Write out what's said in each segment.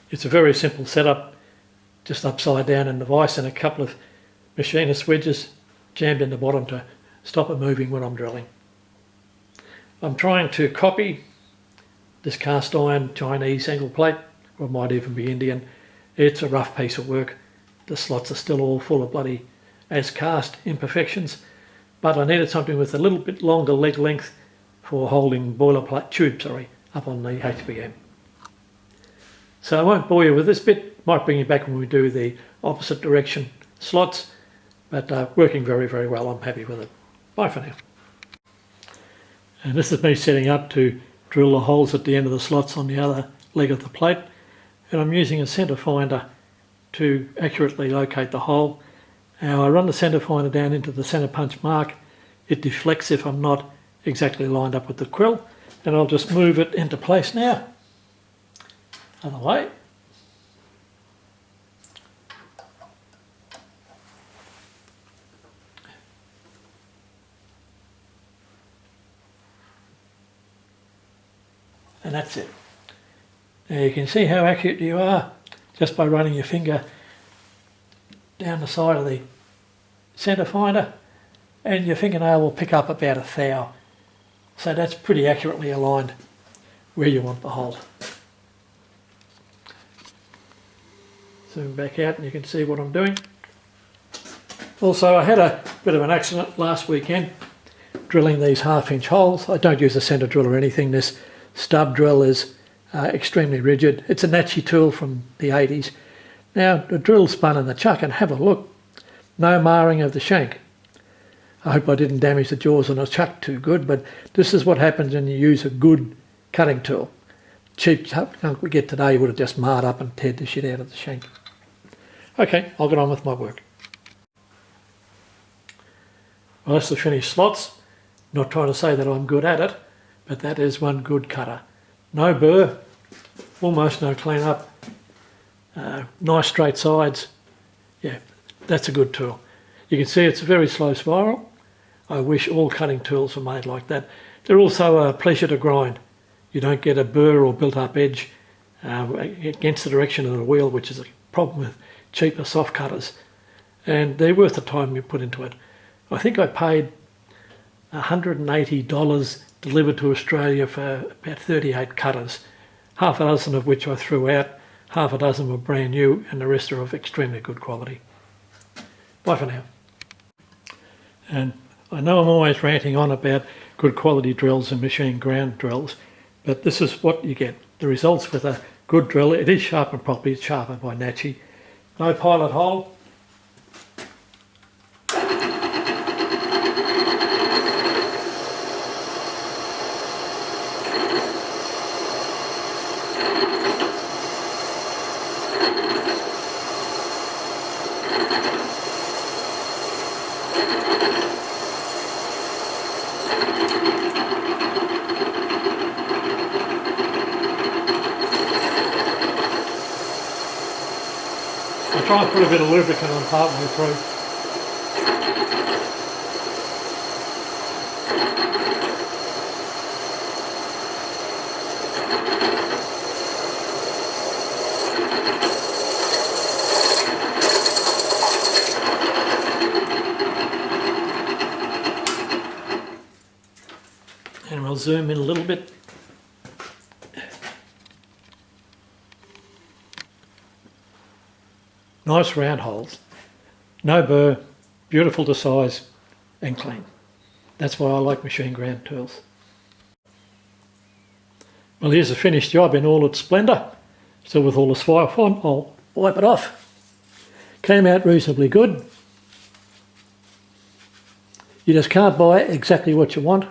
It's a very simple setup, just upside down in the vise and a couple of machinist wedges jammed in the bottom to stop it moving when I'm drilling. I'm trying to copy this cast iron Chinese angle plate, or it might even be Indian. It's a rough piece of work. The slots are still all full of bloody as cast imperfections, but I needed something with a little bit longer leg length for holding boilerplate tube, up on the HBM. So I won't bore you with this bit, might bring you back when we do the opposite direction slots, but working very, very well. I'm happy with it. Bye for now. And this is me setting up to drill the holes at the end of the slots on the other leg of the plate, and I'm using a centre finder to accurately locate the hole. Now I run the centre finder down into the centre punch mark. It deflects if I'm not exactly lined up with the quill, and I'll just move it into place now. Other way. And that's it. Now you can see how accurate you are just by running your finger down the side of the centre finder, and your fingernail will pick up about a thou. So that's pretty accurately aligned where you want the hole. Zoom back out and you can see what I'm doing. Also, I had a bit of an accident last weekend drilling these 1/2 inch holes. I don't use a centre drill or anything. This stub drill is extremely rigid. It's a Nachi tool from the 80s. Now the drill spun in the chuck, and have a look. No marring of the shank. I hope I didn't damage the jaws on the chuck too good, but this is what happens when you use a good cutting tool. Cheap junk we get today would have just marred up and teared the shit out of the shank. Okay, I'll get on with my work. Well, that's the finished slots. Not trying to say that I'm good at it, but that is one good cutter. No burr, almost no clean up, nice straight sides. Yeah, that's a good tool. You can see it's a very slow spiral. I wish all cutting tools were made like that. They're also a pleasure to grind. You don't get a burr or built up edge against the direction of the wheel, which is a problem with cheaper soft cutters. And they're worth the time you put into it. I think I paid $180 delivered to Australia for about 38 cutters, half a dozen of which I threw out, half a dozen were brand new, and the rest are of extremely good quality. Bye for now. And I know I'm always ranting on about good quality drills and machine ground drills, but this is what you get. The results with a good drill. It is sharpened properly, it's sharpened by Nachi. No pilot hole. I try and put a bit of lubricant on partway through. And we'll zoom in a little bit. Nice round holes, no burr, beautiful to size and clean. That's why I like machine ground tools. Well, here's a finished job in all its splendour. Still with all the swipe on, I'll wipe it off. Came out reasonably good. You just can't buy exactly what you want,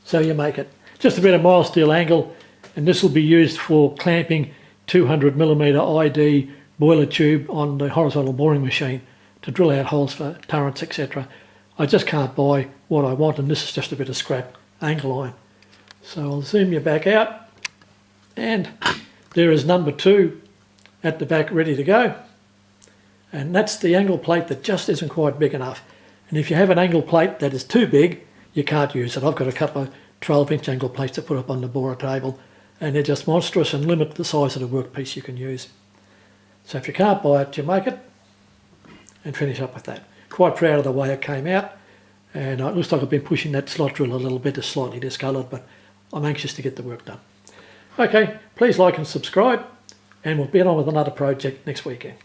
so you make it. Just a bit of mild steel angle, and this will be used for clamping 200mm ID boiler tube on the horizontal boring machine to drill out holes for turrets, etc. I just can't buy what I want, and this is just a bit of scrap angle iron. So I'll zoom you back out, and there is number 2 at the back ready to go. And that's the angle plate that just isn't quite big enough. And if you have an angle plate that is too big, you can't use it. I've got a couple of 12-inch angle plates to put up on the borer table, and they're just monstrous and limit the size of the workpiece you can use. So if you can't buy it, you make it and finish up with that. Quite proud of the way it came out, and it looks like I've been pushing that slot drill a little bit. It's slightly discoloured, but I'm anxious to get the work done. Okay, please like and subscribe, and we'll be on with another project next weekend.